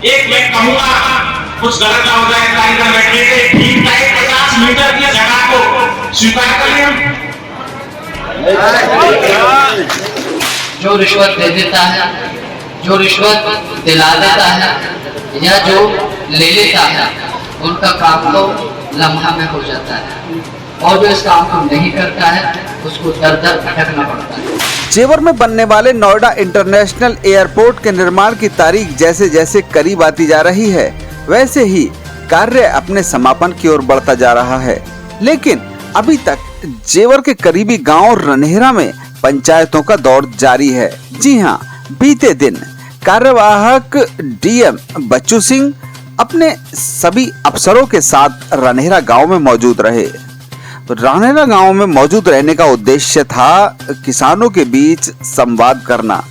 एक मैं कहूंगा कुछ गलत ना हो जाए, कार्यक्रम बैठने के ठीक टाइम 50 मीटर की जगह को स्वीकार कर लिया। जो रिश्वत दे देता है, जो रिश्वत दिला देता है या जो ले लेता है, उनका काम तो लम्हा में हो जाता है, और जो इस काम को नहीं करता है उसको दर दर भटकना पड़ता है। जेवर में बनने वाले नोएडा इंटरनेशनल एयरपोर्ट के निर्माण की तारीख जैसे जैसे करीब आती जा रही है, वैसे ही कार्य अपने समापन की ओर बढ़ता जा रहा है। लेकिन अभी तक जेवर के करीबी गांव रनहेरा में पंचायतों का दौर जारी है। जी हां, बीते दिन कार्यवाहक डीएम बच्चू सिंह अपने सभी अफसरों के साथ रनहेरा गांव में मौजूद रहे। रनहेरा गांव में मौजूद रहने का उद्देश्य था किसानों के बीच संवाद करना।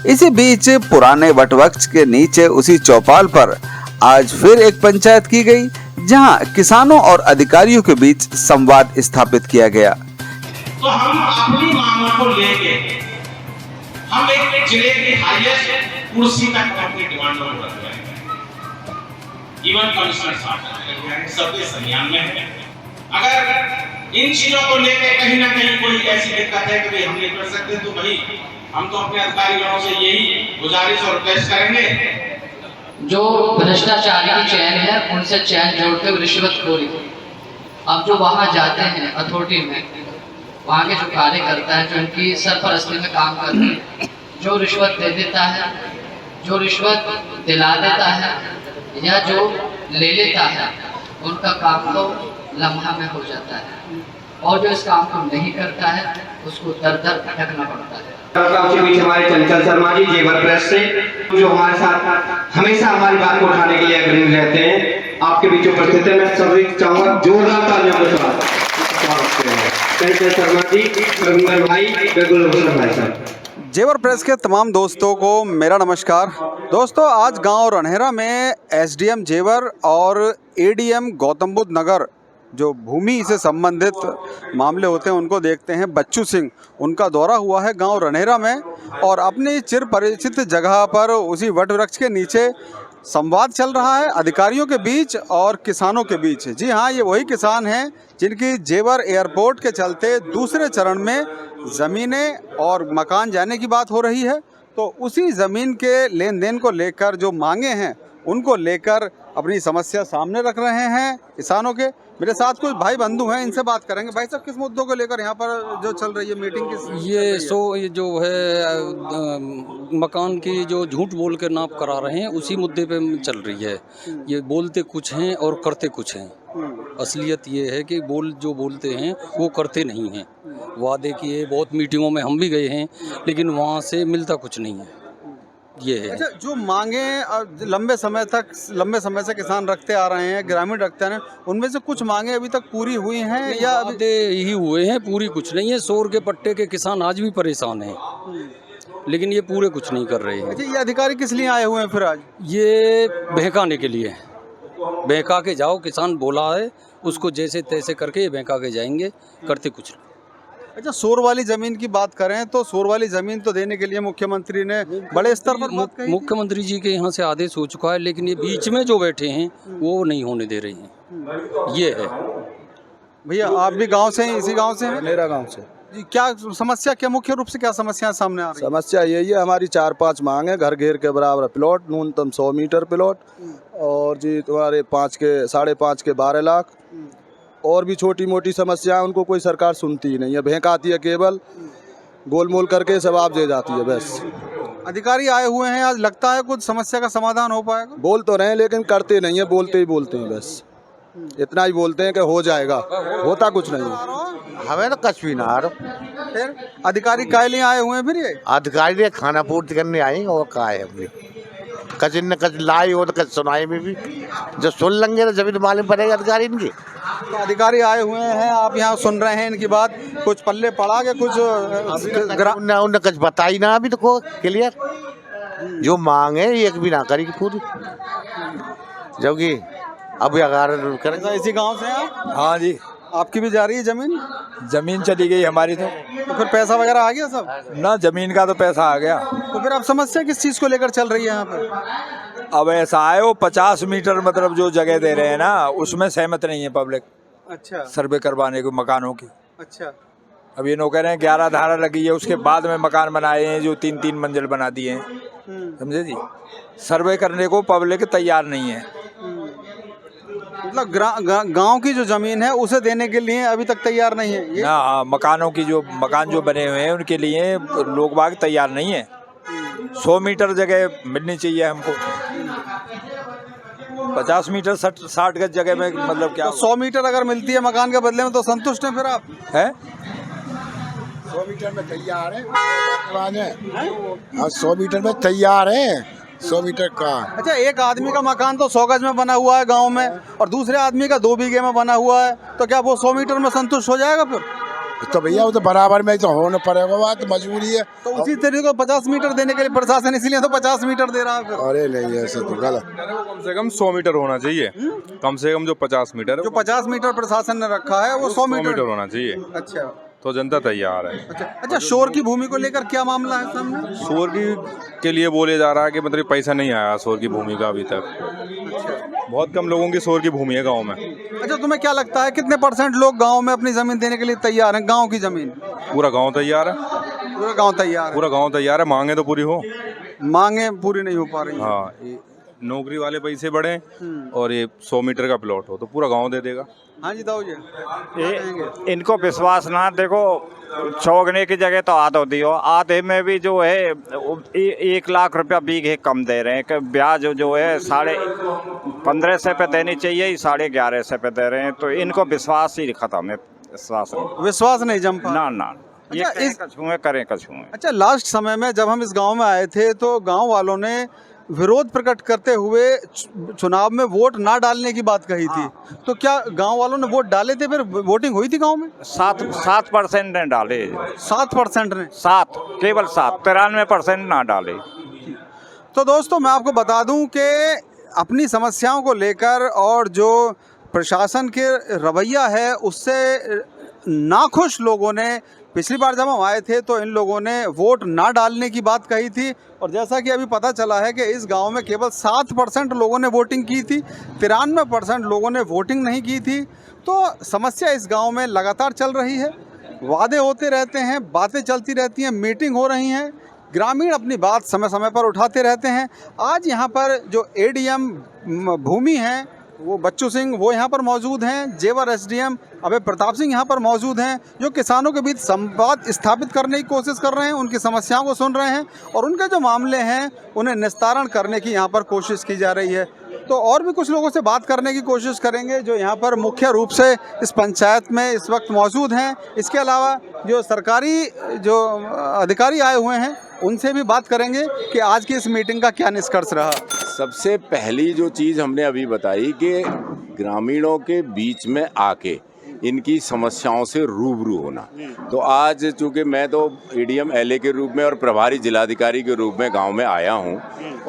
इसी बीच पुराने वटवृक्ष के नीचे उसी चौपाल पर आज फिर एक पंचायत की गई, जहां किसानों और अधिकारियों के बीच संवाद स्थापित किया गया। तो हम अपनी मांगों को लेके हम एक जिले की हाईएस्ट कुर्सी तक अपनी डिमांडों को रख रहे हैं। इवन कमिश्नर साहब सबके संज्ञान में है। अगर इन चीजों को लेके कहीं ना कहीं कोई ऐसी दिक्कत है कि हम नहीं कर सकते, तो भाई हम तो अपने अधिकारियों से यही गुजारिश और रिक्वेस्ट करेंगे। जो भ्रष्टाचारी की चैन है उनसे चैन जोड़ते हुए रिश्वतखोरी, अब जो वहाँ जाते हैं अथॉरिटी में, वहाँ के जो कार्यकर्ता है जो इनकी सरपरस्ती में काम करते हैं, जो रिश्वत दे देता है, जो रिश्वत दिला देता है या जो ले लेता है, उनका काम तो लम्हा में हो जाता है, और जो इस काम को नहीं करता है उसको दर दर भटकना पड़ता है। के बीच हमारे चंचल शर्मा जी जेवर प्रेस से, जो हमारे साथ हमेशा हमारी बात को उठाने के लिए अग्रणी रहते हैं, आपके बीच उपस्थित है। मैं सभी चाहूंगा जोरदार तालियों के साथ चंचल शर्मा जी, रविंदर भाई, बेगुलभूषण भाई साहब। जेवर प्रेस के तमाम दोस्तों को मेरा नमस्कार। दोस्तों, आज गांव रनहेरा में एसडीएम जेवर और एडीएम गौतम बुद्ध नगर जो भूमि से संबंधित मामले होते हैं उनको देखते हैं। बच्चू सिंह, उनका दौरा हुआ है गांव रनहेरा में, और अपनी चिर परिचित जगह पर उसी वट वृक्ष के नीचे संवाद चल रहा है अधिकारियों के बीच और किसानों के बीच। जी हाँ, ये वही किसान हैं जिनकी जेवर एयरपोर्ट के चलते दूसरे चरण में ज़मीनें और मकान जाने की बात हो रही है। तो उसी ज़मीन के लेन देन को लेकर जो मांगे हैं उनको लेकर अपनी समस्या सामने रख रहे हैं किसानों के। मेरे साथ कुछ भाई बंधु हैं, इनसे बात करेंगे। भाई साहब, किस मुद्दों को लेकर यहाँ पर जो चल रही है मीटिंग? ये जो है मकान की जो झूठ बोल के नाप करा रहे हैं उसी मुद्दे पे चल रही है। ये बोलते कुछ हैं और करते कुछ हैं। असलियत ये है कि जो बोलते हैं वो करते नहीं हैं। वादे किए, बहुत मीटिंगों में हम भी गए हैं, लेकिन वहाँ से मिलता कुछ नहीं है। ये है। अच्छा, जो मांगे लंबे समय से किसान रखते आ रहे हैं, ग्रामीण रखते आ रहे हैं, उनमें से कुछ मांगे अभी तक पूरी हुई हैं या वादे ही हुए हैं, पूरी कुछ नहीं है। शोर के पट्टे के किसान आज भी परेशान हैं, लेकिन ये पूरे कुछ नहीं कर रहे हैं। अच्छा, ये अधिकारी किस लिए आए हुए हैं फिर आज? ये बहकाने के लिए, बहका के जाओ, किसान बोला है उसको जैसे तैसे करके ये बहका के जाएंगे, करते कुछ नहीं। अच्छा, शोर वाली जमीन की बात करें तो शोर वाली जमीन तो देने के लिए मुख्यमंत्री ने बड़े स्तर पर बात कही। मुख्यमंत्री जी के यहाँ से आदेश हो चुका है, लेकिन ये बीच में जो बैठे हैं वो नहीं होने दे रहे हैं। ये है। भैया, आप भी गांव से हैं? इसी गांव से हैं? मेरा गांव से जी। क्या समस्या, क्या मुख्य रूप से क्या समस्या सामने आ रही है? समस्या यही है, हमारी 4-5 मांग है। घर घेर के बराबर प्लॉट, न्यूनतम 100 मीटर प्लॉट, और जी तुम्हारे 5.5 के 12 लाख, और भी छोटी मोटी समस्या, उनको कोई सरकार सुनती ही नहीं है। बहकाती है, केवल गोलमोल करके जवाब दे जाती है बस। अधिकारी आए हुए हैं आज, लगता है कुछ समस्या का समाधान हो पाएगा? बोल तो रहे हैं लेकिन करते नहीं है, बोलते ही बोलते हैं बस। इतना ही बोलते हैं कि हो जाएगा, होता कुछ नहीं है। हमें तो कच भी ना आ रहा। फिर अधिकारी काय लिए आए हुए हैं फिर? ये अधिकारी खाना पूर्ति करने आए और कहा है अपनी कच न कच लाई हो तो कच सुनाई में भी जब सुन लेंगे तो जब मालूम पड़ेगा अधिकारी इनके। तो अधिकारी आए हुए हैं, आप यहाँ सुन रहे हैं इनकी बात, कुछ पल्ले पड़ा के कुछ उन्हें कच बताई ना अभी तो को क्लियर। जो मांग है एक भी ना करी पूरी, जबकि अभी अगर करेंगे। इसी गांव से आप? हाँ जी। आपकी भी जा रही है जमीन? जमीन चली गई हमारी तो फिर पैसा वगैरह आ गया सब? ना, जमीन का तो पैसा आ गया। तो फिर अब समस्या किस चीज़ को लेकर चल रही है यहाँ पर? अब ऐसा है वो 50 मीटर मतलब जो जगह दे रहे हैं ना उसमें सहमत नहीं है पब्लिक अच्छा सर्वे करवाने को मकानों की। अच्छा अब ये नो कह रहे हैं 11 धारा लगी है उसके बाद में मकान बनाए हैं जो 3-3 मंजिल बना दिए हैं, समझे जी। सर्वे करने को पब्लिक तैयार नहीं है। मतलब गांव की जो जमीन है उसे देने के लिए अभी तक तैयार नहीं है ये? ना मकानों की जो मकान जो बने हुए हैं उनके लिए लोग बाग तैयार नहीं है। 100 मीटर जगह मिलनी चाहिए हमको, 50 मीटर 60 गज जगह में मतलब क्या तो 100 मीटर अगर मिलती है मकान के बदले में तो संतुष्ट हैं फिर आप? है 100 मीटर में तैयार है, हाँ 100 मीटर में तैयार है, 100 मीटर का। अच्छा, एक आदमी का मकान तो 100 गज में बना हुआ है गांव में और दूसरे आदमी का 2 बीघे में बना हुआ है, तो क्या वो 100 मीटर में संतुष्ट हो जाएगा फिर? तो भैया वो तो बराबर में तो होना पड़ेगा, बात मजबूरी है। तो उसी तरीके को 50 मीटर देने के लिए प्रशासन इसलिए तो 50 मीटर दे रहा है फिर। अरे नहीं ऐसे तो गलत। कम से कम 100 मीटर होना चाहिए, कम से कम जो 50 मीटर है जो 50 मीटर प्रशासन ने रखा है वो 100 मीटर होना चाहिए। अच्छा, तो जनता तैयार है। अच्छा, शोर की भूमि को लेकर क्या मामला है सामने? शोर के लिए बोले जा रहा है कि मतलब पैसा नहीं आया शोर की भूमि का अभी तक। बहुत कम लोगों की शोर की भूमि है गांव में। अच्छा, तुम्हें क्या लगता है कितने % लोग गांव में अपनी जमीन देने के लिए तैयार हैं? गांव की जमीन पूरा गांव तैयार है, पूरा गांव तैयार है? पूरा गांव तैयार है, मांगे तो पूरी हो, मांगे पूरी नहीं हो पा रही। हाँ, नौकरी वाले पैसे बढ़े और ये 100 मीटर का प्लॉट हो तो पूरा गांव दे देगा। हाँ जी, दाऊ जी, इनको विश्वास ना, देखो चौगने की जगह तो आध होती हो, आधे में भी जो है 1 लाख रुपया बीघे कम दे रहे हैं कि ब्याज जो है 1550 पे देनी चाहिए, 1150 पे दे रहे हैं। तो इनको विश्वास ही खत्म है, विश्वास नहीं जम पा ना ये करें कछुए। अच्छा, लास्ट समय में जब हम इस गांव में आए थे तो गांव वालों ने विरोध प्रकट करते हुए चुनाव में वोट ना डालने की बात कही थी। तो क्या गांव वालों ने वोट डाले थे? फिर वोटिंग हुई थी गांव में? 7% ने डाले। 7% ने? केवल 7, 93% ना डाले। तो दोस्तों, मैं आपको बता दूं कि अपनी समस्याओं को लेकर और जो प्रशासन के रवैया है उससे नाखुश लोगों ने पिछली बार जब हम आए थे तो इन लोगों ने वोट ना डालने की बात कही थी, और जैसा कि अभी पता चला है कि इस गांव में केवल 7% लोगों ने वोटिंग की थी, 93% लोगों ने वोटिंग नहीं की थी। तो समस्या इस गांव में लगातार चल रही है, वादे होते रहते हैं, बातें चलती रहती हैं, मीटिंग हो रही हैं, ग्रामीण अपनी बात समय समय पर उठाते रहते हैं। आज यहाँ पर जो ADM भूमि हैं वो बच्चू सिंह वो यहाँ पर मौजूद हैं, जेवर SDM अभय प्रताप सिंह यहाँ पर मौजूद हैं, जो किसानों के बीच संवाद स्थापित करने की कोशिश कर रहे हैं, उनकी समस्याओं को सुन रहे हैं और उनके जो मामले हैं उन्हें निस्तारण करने की यहाँ पर कोशिश की जा रही है। तो और भी कुछ लोगों से बात करने की कोशिश करेंगे जो यहाँ पर मुख्य रूप से इस पंचायत में इस वक्त मौजूद हैं। इसके अलावा जो सरकारी जो अधिकारी आए हुए हैं उनसे भी बात करेंगे कि आज की इस मीटिंग का क्या निष्कर्ष रहा। सबसे पहली जो चीज़ हमने अभी बताई कि ग्रामीणों के बीच में आके इनकी समस्याओं से रूबरू होना। तो आज चूँकि मैं तो ADM LA के रूप में और प्रभारी जिलाधिकारी के रूप में गांव में आया हूं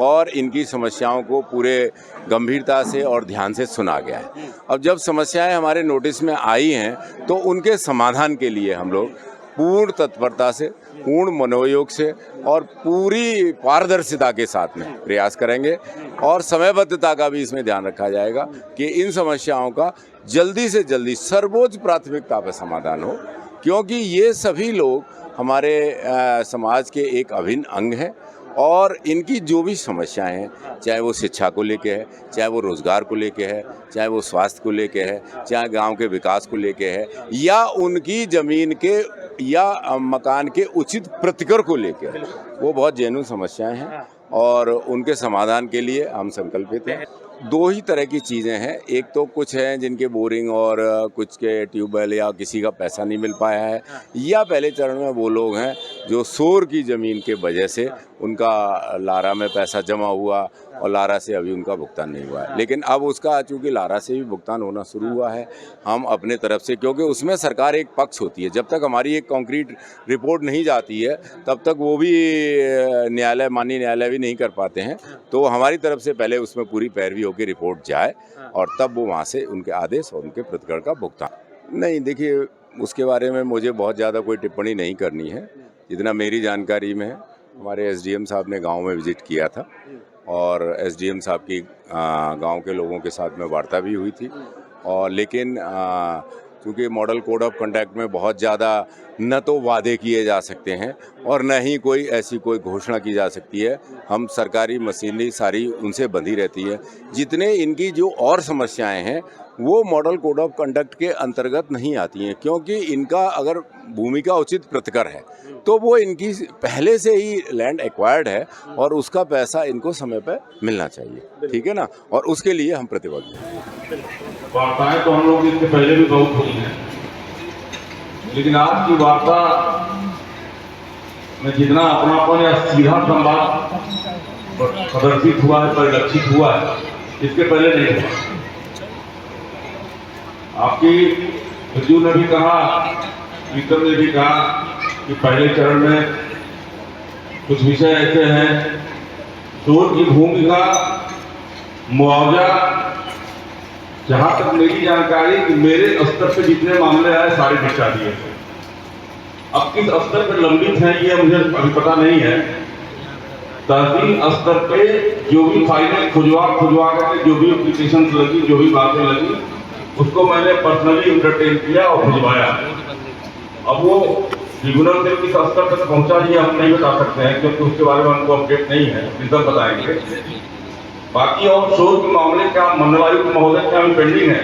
और इनकी समस्याओं को पूरे गंभीरता से और ध्यान से सुना गया है। अब जब समस्याएं हमारे नोटिस में आई हैं तो उनके समाधान के लिए हम लोग पूर्ण तत्परता से, पूर्ण मनोयोग से और पूरी पारदर्शिता के साथ में प्रयास करेंगे और समयबद्धता का भी इसमें ध्यान रखा जाएगा कि इन समस्याओं का जल्दी से जल्दी सर्वोच्च प्राथमिकता पर समाधान हो, क्योंकि ये सभी लोग हमारे समाज के एक अभिन्न अंग हैं और इनकी जो भी समस्याएं हैं, चाहे वो शिक्षा को लेके है, चाहे वो रोज़गार को लेके है, चाहे वो स्वास्थ्य को लेके है, चाहे गांव के विकास को लेके है या उनकी ज़मीन के या मकान के उचित प्रतिकर को लेके है, वो बहुत जेन्युइन समस्याएं हैं और उनके समाधान के लिए हम संकल्पित हैं। 2 ही तरह की चीज़ें हैं, एक तो कुछ हैं जिनके बोरिंग और कुछ के ट्यूबवेल या किसी का पैसा नहीं मिल पाया है, या पहले चरण में वो लोग हैं जो शोर की ज़मीन के वजह से उनका लारा में पैसा जमा हुआ और लारा से अभी उनका भुगतान नहीं हुआ है। लेकिन अब उसका चूँकि लारा से भी भुगतान होना शुरू हुआ है, हम अपने तरफ से, क्योंकि उसमें सरकार एक पक्ष होती है, जब तक हमारी एक कॉन्क्रीट रिपोर्ट नहीं जाती है तब तक वो भी न्यायालय, माननीय न्यायालय भी नहीं कर पाते हैं। तो हमारी तरफ से पहले उसमें पूरी पैरवी होकर रिपोर्ट जाए और तब वो वहाँ से उनके आदेश और उनके प्रतिकर का भुगतान। नहीं, देखिए उसके बारे में मुझे बहुत ज़्यादा कोई टिप्पणी नहीं करनी है। जितना मेरी जानकारी में है, हमारे SDM साहब ने गांव में विजिट किया था और एसडीएम साहब की गांव के लोगों के साथ में वार्ता भी हुई थी। और लेकिन चूँकि मॉडल कोड ऑफ कंडक्ट में बहुत ज़्यादा न तो वादे किए जा सकते हैं और न ही कोई ऐसी कोई घोषणा की जा सकती है। हम सरकारी मशीनरी सारी उनसे बंधी रहती है। जितने इनकी जो और समस्याएं हैं वो मॉडल कोड ऑफ कंडक्ट के अंतर्गत नहीं आती हैं, क्योंकि इनका अगर भूमि का उचित प्रतिकर है तो वो इनकी पहले से ही लैंड एक्वायर्ड है और उसका पैसा इनको समय पर मिलना चाहिए। ठीक है ना, और उसके लिए हम प्रतिबद्ध हैं। वार्ताएं तो हम लोग इसके पहले भी बहुत हुई हैं, लेकिन आज की वार्ता में जितना अपनापन या सीधा संवाद प्रदर्शित हुआ है, परिलक्षित हुआ है, इसके पहले नहीं हुआ। आपकी विद्यु ने भी कहा, प्रीतम ने भी कहा कि पहले चरण में कुछ विषय ऐसे हैं, शोर की भूमि का मुआवजा, जहां तक मेरी जानकारी कि मेरे स्तर पे जितने मामले आए सारे निपटा दिए। अब किस स्तर पर लंबित है ये मुझे अभी पता नहीं है। तहसील स्तर पे जो भी फाइलें खुजवा करके जो भी एप्लीकेशन लगी, जो भी बातें लगी, उसको मैंने पर्सनली इंटरटेन किया और भिजवाया। अब वो ट्रिब्यूनल से किस स्तर तक पहुंचा ये हम नहीं बता सकते हैं, क्योंकि उसके बारे में हमको अपडेट नहीं है, रिजल्ट बताएंगे। बाकी और शोर के मामले का मंडलायुक्त महोदय का भी पेंडिंग है।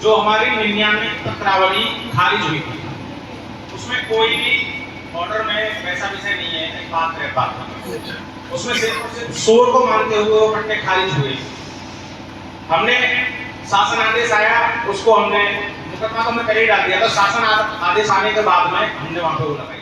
जो हमारी 99 पत्रावली खारिज हुई थी, उसमें कोई भी ऑर्डर में वैसा विषय नहीं है, एक बात उसमें सिर्फ शोर को मानते हुए वो पट्टे खारिज हुए। हमने शासन आदेश आया, उसको हमने मुकदमा तो हमने कर ही डाल दिया था। शासन आदेश आने के बाद में हमने वहां पर लगाई।